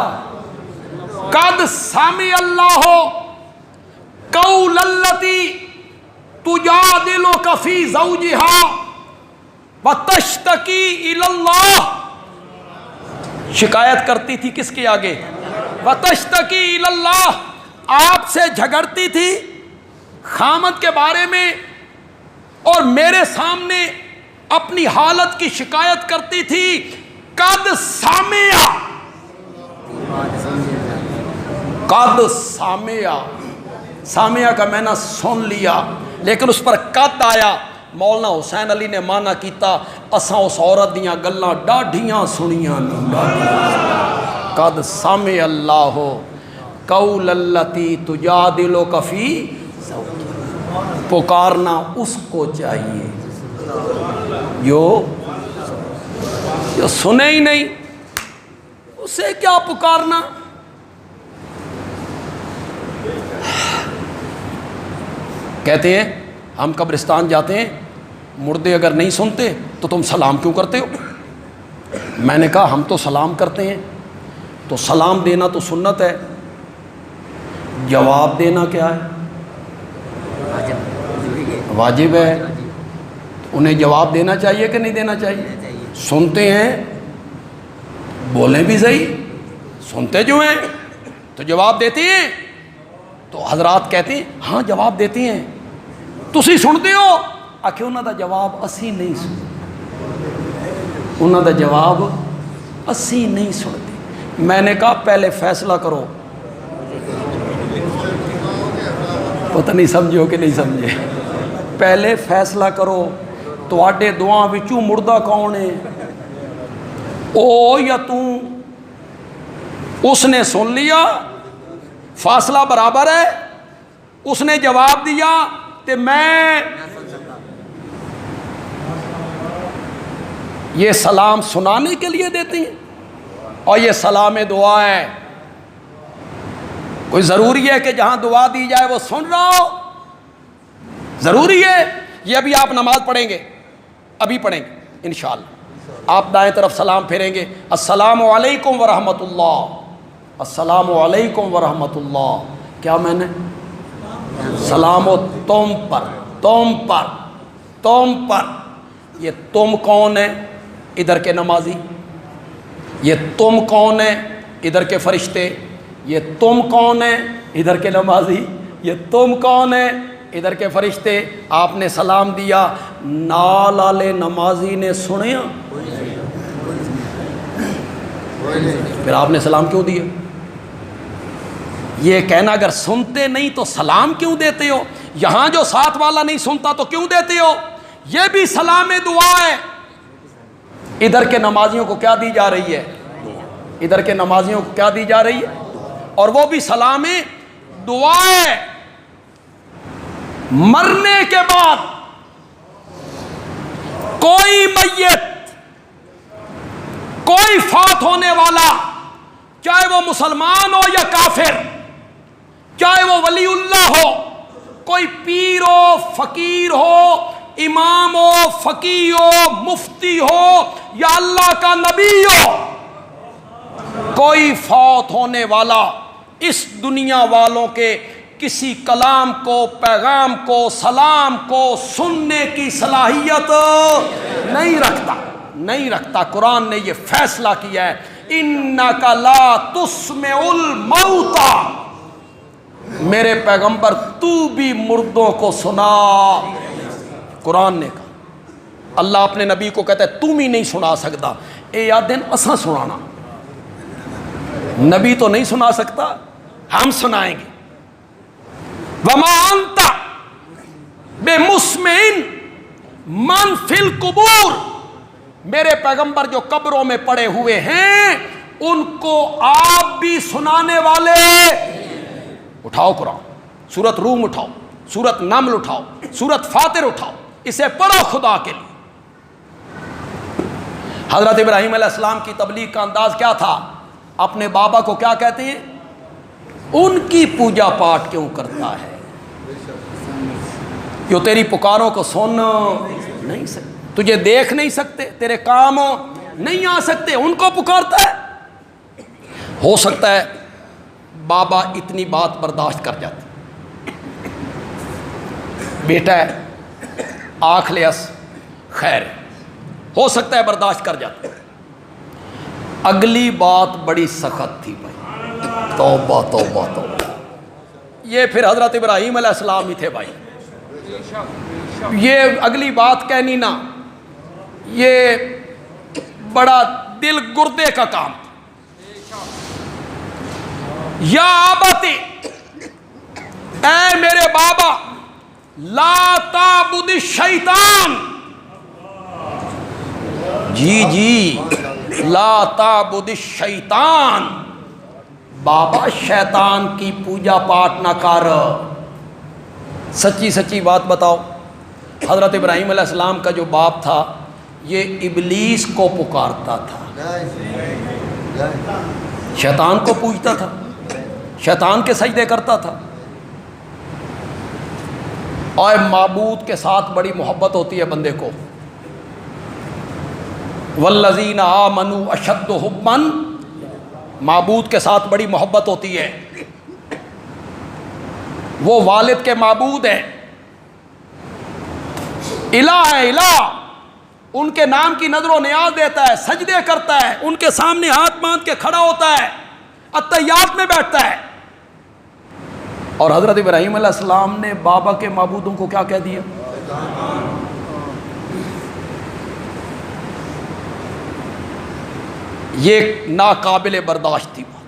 قد سمع اللہ قول التی تجادلک فی زوجہا وتشتکی الی اللہ. شکایت کرتی تھی کس کے آگے؟ وتشتکی الی اللہ. آپ سے جھگڑتی تھی خامد کے بارے میں اور میرے سامنے اپنی حالت کی شکایت کرتی تھی. قد سامع، قد سامع، سامع کا میں نے سن لیا، لیکن اس پر قد آیا. مولانا حسین علی نے مانا کیتا اساں اس عورت دیاں گلاں ڈاڈھیاں سنیاں نہیں. قد سامع اللہ قول التی تجادلک فی زوجہا. پکارنا اس کو چاہیے جو سنے ہی نہیں، اسے کیا پکارنا. کہتے ہیں ہم قبرستان جاتے ہیں، مردے اگر نہیں سنتے تو تم سلام کیوں کرتے ہو؟ میں نے کہا ہم تو سلام کرتے ہیں، تو سلام دینا تو سنت ہے، جواب دینا کیا ہے؟ واجب ہے. انہیں جواب دینا چاہیے کہ نہیں دینا چاہیے؟ سنتے ہیں بولیں بھی صحیح، سنتے جو ہیں تو جواب دیتے ہیں. تو حضرات کہتے ہیں ہاں جواب دیتے ہیں. تسی سنتے ہو؟ آخر انہوں دا جواب اسی نہیں سنتے، انہوں دا جواب اسی نہیں سنتے. میں نے کہا پہلے فیصلہ کرو. پتہ نہیں سمجھو کہ نہیں سمجھے. پہلے فیصلہ کرو تواڈے دعاں وچوں مردہ کون ہے، او یا توں؟ اس نے سن لیا، فاصلہ برابر ہے، اس نے جواب دیا تے میں. یہ سلام سنانے کے لیے دیتے ہیں اور یہ سلام دعا ہے. کوئی ضروری ہے کہ جہاں دعا دی جائے وہ سن رہا ہو؟ ضروری ہے؟ یہ ابھی آپ نماز پڑھیں گے، ابھی پڑھیں گے انشاءاللہ. آپ دائیں طرف سلام پھیریں گے، السلام علیکم ورحمۃ اللہ، السلام علیکم ورحمۃ اللہ. کیا میں نے سلام و تم پر، تم پر، تم پر. یہ تم کون ہے؟ ادھر کے نمازی. یہ تم کون ہے؟ ادھر کے فرشتے. یہ تم کون ہے؟ ادھر کے نمازی. یہ تم کون ہے؟ ادھر کے فرشتے. آپ نے سلام دیا، نال والے نمازی نے سنیا، پھر آپ نے سلام کیوں دیا؟ یہ کہنا اگر سنتے نہیں تو سلام کیوں دیتے ہو؟ یہاں جو ساتھ والا نہیں سنتا تو کیوں دیتے ہو؟ یہ بھی سلام دعا ہے. ادھر کے نمازیوں کو کیا دی جا رہی ہے؟ ادھر کے نمازیوں کو کیا دی جا رہی ہے؟ اور وہ بھی سلام دعا ہے. مرنے کے بعد کوئی میت، کوئی فوت ہونے والا، چاہے وہ مسلمان ہو یا کافر، چاہے وہ ولی اللہ ہو، کوئی پیر ہو، فقیر ہو، امام ہو، فقیہ ہو، مفتی ہو یا اللہ کا نبی ہو، کوئی فوت ہونے والا اس دنیا والوں کے کسی کلام کو، پیغام کو، سلام کو سننے کی صلاحیت نہیں رکھتا، نہیں رکھتا. قرآن نے یہ فیصلہ کیا ہے، اِنَّكَ لَا تُسْمِعُ الْمَوْتَى. میرے پیغمبر تو بھی مردوں کو سنا. قرآن نے کہا، اللہ اپنے نبی کو کہتا ہے تم ہی نہیں سنا سکتا، اے یا دن اساں سنانا. نبی تو نہیں سنا سکتا، ہم سنائیں گے. وَمَا أَنْتَ بِمُسْمِعٍ مَنْ فِي الْقُبُورِ. میرے پیغمبر جو قبروں میں پڑے ہوئے ہیں ان کو آپ بھی سنانے والے. اٹھاؤ قرآن، سورت روم اٹھاؤ، سورت نمل اٹھاؤ، سورت فاطر اٹھاؤ، اسے پڑھو خدا کے لیے. حضرت ابراہیم علیہ السلام کی تبلیغ کا انداز کیا تھا؟ اپنے بابا کو کیا کہتے ہیں؟ ان کی پوجا پاٹ کیوں کرتا ہے جو تیری پکاروں کو سن نہیں سکتے، تجھے دیکھ نہیں سکتے، تیرے کام نہیں آ سکتے، ان کو پکارتا ہے. ہو سکتا ہے بابا اتنی بات برداشت کر جاتے، بیٹا ہے آنکھ لیس خیر ہے، ہو سکتا ہے برداشت کر جاتے. اگلی بات بڑی سخت تھی بھائی، توبہ توبہ توبہ. یہ پھر حضرت ابراہیم علیہ السلام ہی تھے بھائی. یہ اگلی بات کہنی نا، یہ بڑا دل گردے کا کام تھا. یا آباتی، اے میرے بابا، لا تعبد الشیطان. جی لا تعبد الشیطان، بابا شیطان کی پوجا پاٹ نہ کر. سچی سچی بات بتاؤ، حضرت ابراہیم علیہ السلام کا جو باپ تھا یہ ابلیس کو پکارتا تھا، شیطان کو پوجتا تھا، شیطان کے سجدے کرتا تھا. اور معبود کے ساتھ بڑی محبت ہوتی ہے بندے کو. والذین آمنوا اشد حبا، معبود کے ساتھ بڑی محبت ہوتی ہے. وہ والد کے معبود ہیں، الہ ہے، الہ ان کے نام کی نظر و نیاز دیتا ہے، سجدے کرتا ہے، ان کے سامنے ہاتھ باندھ کے کھڑا ہوتا ہے، اتحیات میں بیٹھتا ہے. اور حضرت ابراہیم علیہ السلام نے بابا کے معبودوں کو کیا کہہ دیا؟ یہ ناقابل برداشت تھی بات.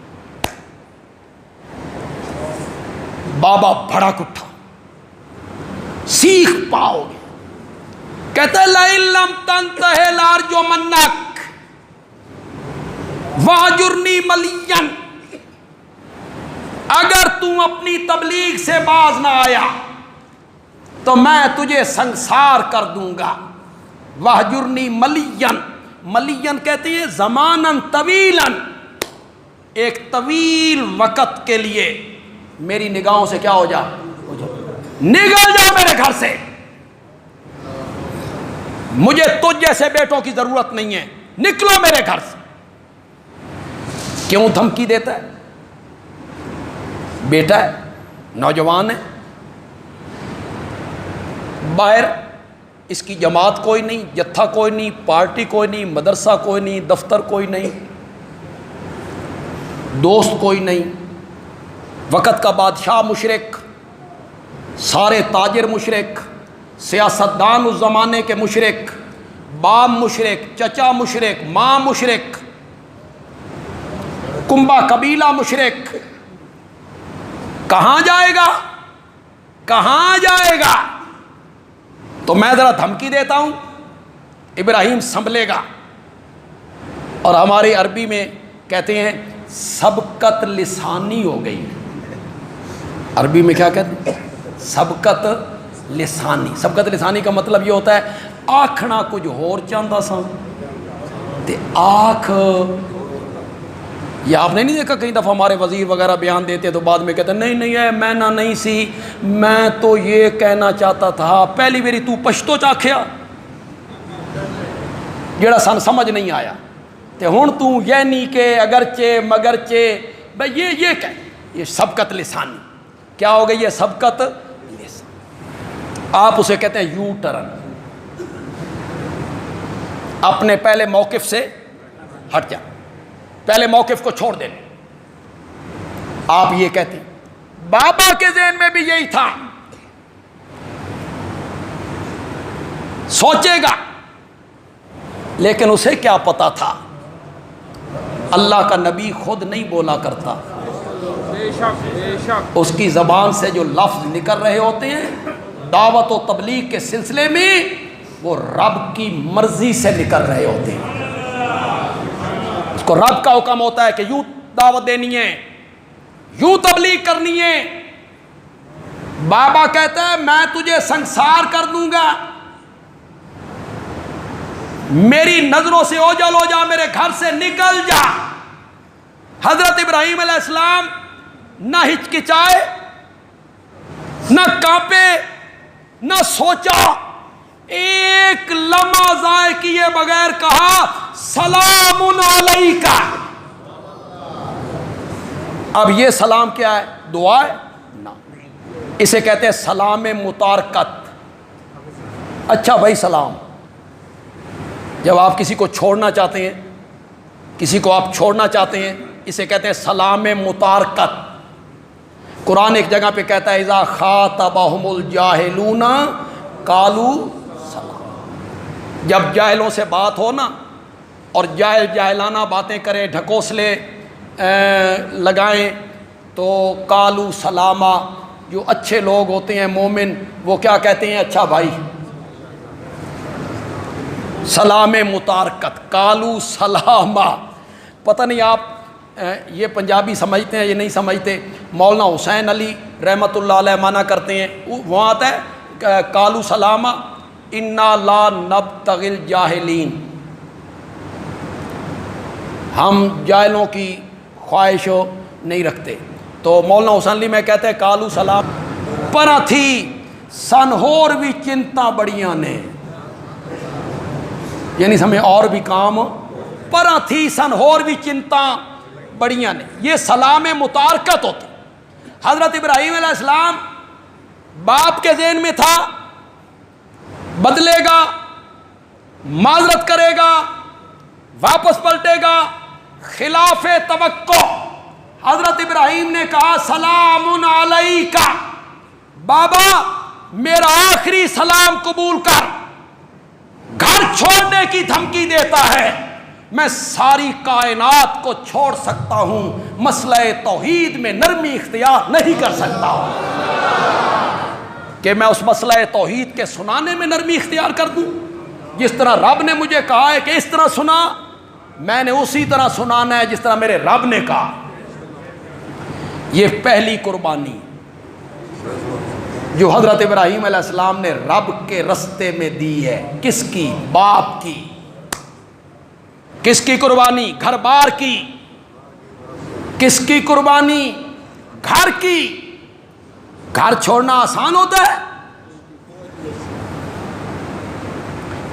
بابا بھڑک اٹھا، سیخ پاؤ گے. کہتے لئن لم تنتہ لارجمنک واہجرنی ملیا، اگر تم اپنی تبلیغ سے باز نہ آیا تو میں تجھے سنسار کر دوں گا. واہجرنی ملین، ملین کہتے ہیں زماناً طویلاً، ایک طویل وقت کے لیے میری نگاہوں سے کیا ہو جا، نگل جا میرے گھر سے. مجھے تجھ جیسے بیٹوں کی ضرورت نہیں ہے، نکلو میرے گھر سے. کیوں دھمکی دیتا ہے؟ بیٹا ہے، نوجوان ہے، باہر اس کی جماعت کوئی نہیں، جتھا کوئی نہیں، پارٹی کوئی نہیں، مدرسہ کوئی نہیں، دفتر کوئی نہیں، دوست کوئی نہیں. وقت کا بادشاہ مشرک، سارے تاجر مشرک، سیاستدان اس زمانے کے مشرک، باپ مشرک، چچا مشرک، ماں مشرک، کنبا قبیلہ مشرک. کہاں جائے گا، کہاں جائے گا؟ تو میں ذرا دھمکی دیتا ہوں، ابراہیم سنبھلے گا. اور ہماری عربی میں کہتے ہیں سبقت لسانی ہو گئی. عربی میں کیا کہتے ہیں؟ سبقت لسانی. سبقت لسانی کا مطلب یہ ہوتا ہے آکھنا کچھ ہور چاہتا سا تے آنکھ. یہ آپ نے نہیں دیکھا کئی دفعہ ہمارے وزیر وغیرہ بیان دیتے تو بعد میں کہتے ہیں نہیں نہیں ہے میں نہ نہیں سی، میں تو یہ کہنا چاہتا تھا. پہلی باری تو پشتو چاکھیا جڑا سن سمجھ نہیں آیا، تے ہن تو یہ نہیں کہ اگرچہ مگرچہ. بھئی یہ کہ یہ سبقت لسانی کیا ہو گئی؟ یہ سبقت لسانی. آپ اسے کہتے ہیں یو ٹرن. اپنے پہلے موقف سے ہٹ جا، پہلے موقف کو چھوڑ دے. آپ یہ کہتے ہیں. بابا کے ذہن میں بھی یہی تھا، سوچے گا، لیکن اسے کیا پتا تھا اللہ کا نبی خود نہیں بولا کرتا. اس کی زبان سے جو لفظ نکل رہے ہوتے ہیں دعوت و تبلیغ کے سلسلے میں وہ رب کی مرضی سے نکل رہے ہوتے ہیں. اس کو رب کا حکم ہوتا ہے کہ یوں دعوت دینی ہے, یوں تبلیغ کرنی ہے. بابا کہتا ہے میں تجھے سنسار کر دوں گا, میری نظروں سے اوجھل ہو جا, میرے گھر سے نکل جا. حضرت ابراہیم علیہ السلام نہ ہچکچائے, نہ کانپے, نہ سوچا, ایک لمحہ ضائع کیے بغیر کہا سلام علیکہ. اب یہ سلام کیا ہے؟ دعا ہے؟ نہ, اسے کہتے ہیں سلام متارکت. اچھا بھائی سلام, جب آپ کسی کو چھوڑنا چاہتے ہیں, کسی کو آپ چھوڑنا چاہتے ہیں, اسے کہتے ہیں سلام متارکت. قرآن ایک جگہ پہ کہتا ہے اذا خاطبہم الجاہلون قالوا سلام. جب جاہلوں سے بات ہو نا, اور جاہل جاہلانہ باتیں کریں, ڈھکوسلے لگائیں, تو قالوا سلاما. جو اچھے لوگ ہوتے ہیں مومن, وہ کیا کہتے ہیں؟ اچھا بھائی. سلام متارکت, قالوا سلاما. پتہ نہیں آپ یہ پنجابی سمجھتے ہیں یہ نہیں سمجھتے. مولانا حسین علی رحمۃ اللہ علیہ مانا کرتے ہیں, وہاں آتا ہے قالوا سلاما انا لا نبتغی الجاہلین, ہم جاہلوں کی خواہش نہیں رکھتے. تو مولانا حسین علی میں کہتے ہیں قالوا سلام. پر تھی سن ہور بھی چنتا بڑیاں نے, یعنی ہمیں اور بھی کام پر تھی سن ہور بھی چنتا بڑیاں نے. یہ سلام متارکت ہوتی. حضرت ابراہیم علیہ السلام باپ کے ذہن میں تھا بدلے گا, معذرت کرے گا, واپس پلٹے گا, خلاف توقع. حضرت ابراہیم نے کہا سلام علیکہ, بابا میرا آخری سلام قبول کر. گھر چھوڑنے کی دھمکی دیتا ہے, میں ساری کائنات کو چھوڑ سکتا ہوں, مسئلہ توحید میں نرمی اختیار نہیں کر سکتا کہ میں اس مسئلہ توحید کے سنانے میں نرمی اختیار کر دوں. جس طرح رب نے مجھے کہا ہے کہ اس طرح سنا, میں نے اسی طرح سنانا ہے جس طرح میرے رب نے کہا. یہ پہلی قربانی جو حضرت ابراہیم علیہ السلام نے رب کے رستے میں دی ہے. کس کی؟ باپ کی. کس کی قربانی؟ گھر بار کی. کس کی قربانی؟ گھر کی. گھر چھوڑنا آسان ہوتا ہے؟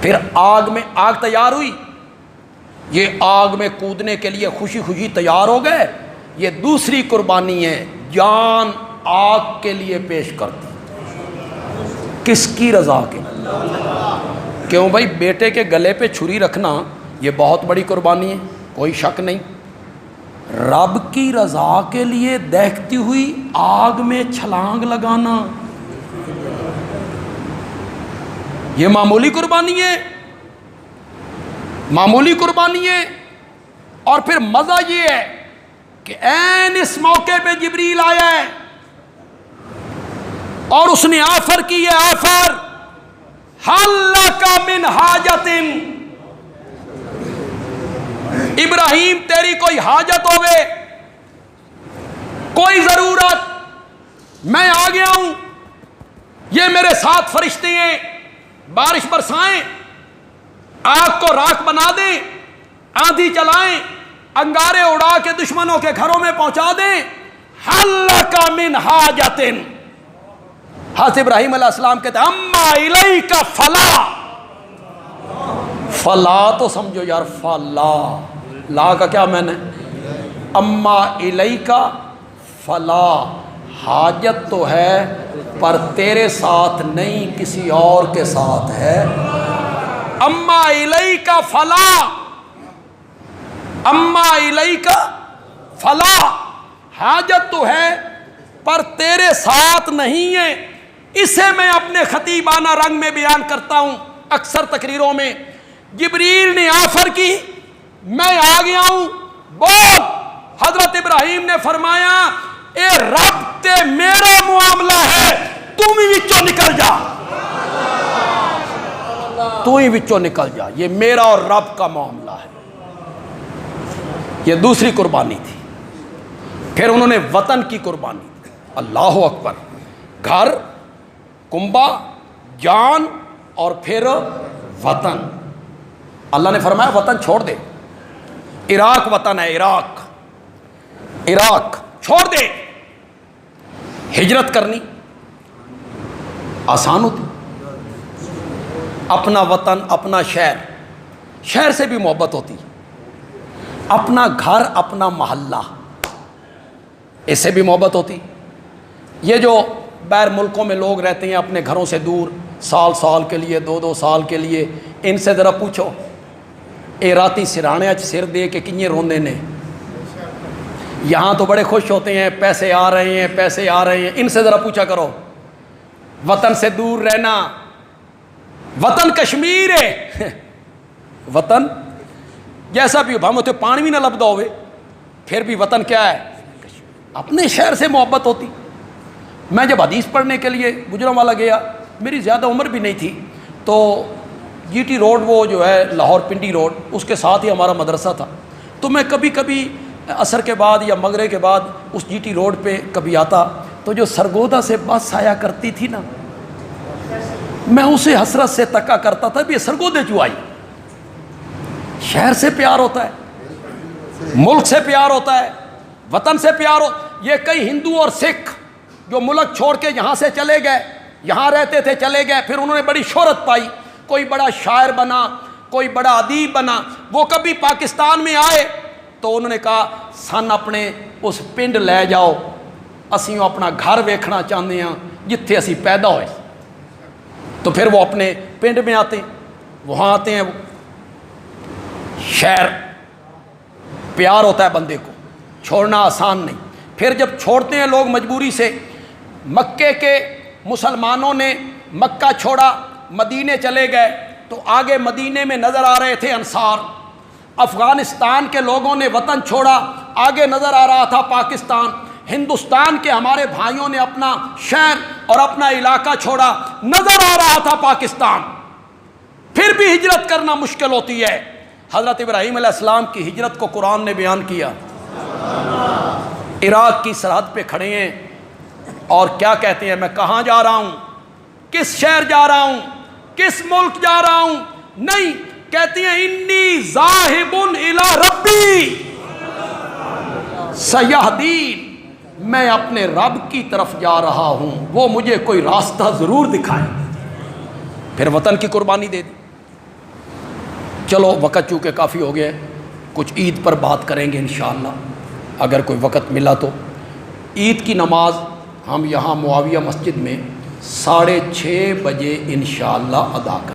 پھر آگ میں, آگ تیار ہوئی, یہ آگ میں کودنے کے لیے خوشی خوشی تیار ہو گئے. یہ دوسری قربانی ہے, جان آگ کے لیے پیش کر دی. کس کی رضا کے؟ کیوں بھائی, بیٹے کے گلے پہ چھری رکھنا یہ بہت بڑی قربانی ہے, کوئی شک نہیں. رب کی رضا کے لیے دہکتی ہوئی آگ میں چھلانگ لگانا یہ معمولی قربانی ہے, معمولی قربانی ہے. اور پھر مزہ یہ ہے کہ عین اس موقع پہ جبریل آیا ہے اور اس نے آفر کی ہے, آفر حل لک من حاجت, ابراہیم تیری کوئی حاجت ہوئے, کوئی ضرورت, میں آ گیا ہوں. یہ میرے ساتھ فرشتے ہیں, بارش برسائیں, آگ کو راکھ بنا دیں, آندھی چلائیں, انگارے اڑا کے دشمنوں کے گھروں میں پہنچا دیں. حل لک من حاجت. حضرت ابراہیم علیہ السلام کہتے ہیں اما الیک فلا. فلا تو سمجھو یار, فلا, لا کا کیا میں نے؟ اما الیک فلا, حاجت تو ہے پر تیرے ساتھ نہیں, کسی اور کے ساتھ ہے. اما الیک فلا, اما الیک فلا, حاجت تو ہے پر تیرے ساتھ نہیں ہے. اسے میں اپنے خطیبانہ رنگ میں بیان کرتا ہوں اکثر تقریروں میں. جبریل نے آفر کی, میں آ گیا ہوں, بول. حضرت ابراہیم نے فرمایا اے رب تے میرا معاملہ ہے, تم ہی وچوں نکل جا. تو ہی وچوں نکل جا، یہ میرا اور رب کا معاملہ ہے۔ یہ دوسری قربانی تھی۔ پھر انہوں نے وطن کی قربانی دی۔ اللہ اکبر، گھر، کنبہ، جان اور پھر وطن۔ اللہ نے فرمایا وطن چھوڑ دے، عراق وطن ہے، عراق چھوڑ دے۔ ہجرت کرنی آسان ہوتی؟ اپنا وطن، اپنا شہر سے بھی محبت ہوتی، اپنا گھر، اپنا محلہ، اس سے بھی محبت ہوتی۔ یہ جو باہر ملکوں میں لوگ رہتے ہیں اپنے گھروں سے دور، سال کے لیے، 2 سال کے لیے، ان سے ذرا پوچھو اے راتی سرانے اچ سر دے کے کنیے روندے نے؟ یہاں تو بڑے خوش ہوتے ہیں، پیسے آ رہے ہیں، ان سے ذرا پوچھا کرو وطن سے دور رہنا۔ وطن کشمیر ہے، وطن جیسا بھی ہو، تو پانی بھی نہ لبدا ہوئے پھر بھی وطن کیا ہے؟ اپنے شہر سے محبت ہوتی۔ میں جب حدیث پڑھنے کے لیے گجرانوالہ گیا، میری زیادہ عمر بھی نہیں تھی، تو جی ٹی روڈ، وہ جو ہے لاہور پنڈی روڈ، اس کے ساتھ ہی ہمارا مدرسہ تھا، تو میں کبھی کبھی عصر کے بعد یا مغرب کے بعد اس جی ٹی روڈ پہ کبھی آتا، تو جو سرگودا سے بس آیا کرتی تھی نا، میں اسے حسرت سے تکا کرتا تھا بھی یہ سرگودے کیوں آئی۔ شہر سے پیار ہوتا ہے، ملک سے پیار ہوتا ہے، وطن سے پیار یہ کئی ہندو اور سکھ جو ملک چھوڑ کے یہاں سے چلے گئے، یہاں رہتے تھے، چلے گئے، پھر انہوں نے بڑی شہرت پائی، کوئی بڑا شاعر بنا، کوئی بڑا ادیب بنا، وہ کبھی پاکستان میں آئے تو انہوں نے کہا سن اپنے اس پنڈ لے جاؤ، اسیوں اپنا گھر ویکھنا چاہتے ہیں جتھے اسی پیدا ہوئے۔ تو پھر وہ اپنے پنڈ میں آتے ہیں، وہاں آتے ہیں۔ شہر پیار ہوتا ہے بندے کو، چھوڑنا آسان نہیں۔ پھر جب چھوڑتے ہیں لوگ مجبوری سے، مکے کے مسلمانوں نے مکہ چھوڑا، مدینے چلے گئے، تو آگے مدینے میں نظر آ رہے تھے انصار۔ افغانستان کے لوگوں نے وطن چھوڑا، آگے نظر آ رہا تھا پاکستان۔ ہندوستان کے ہمارے بھائیوں نے اپنا شہر اور اپنا علاقہ چھوڑا، نظر آ رہا تھا پاکستان۔ پھر بھی ہجرت کرنا مشکل ہوتی ہے۔ حضرت ابراہیم علیہ السلام کی ہجرت کو قرآن نے بیان کیا۔ عراق کی سرحد پہ کھڑے ہیں اور کیا کہتے ہیں؟ میں کہاں جا رہا ہوں؟ کس شہر جا رہا ہوں؟ کس ملک جا رہا ہوں؟ نہیں، کہتے ہیں انی ذاہب الی ربی سیہدین، میں اپنے رب کی طرف جا رہا ہوں، وہ مجھے کوئی راستہ ضرور دکھائے۔ پھر وطن کی قربانی دے دی۔ چلو وقت چونکہ کافی ہو گیا، کچھ عید پر بات کریں گے انشاءاللہ اگر کوئی وقت ملا تو۔ عید کی نماز ہم یہاں معاویہ مسجد میں 6:30 بجے انشاءاللہ ادا کریں۔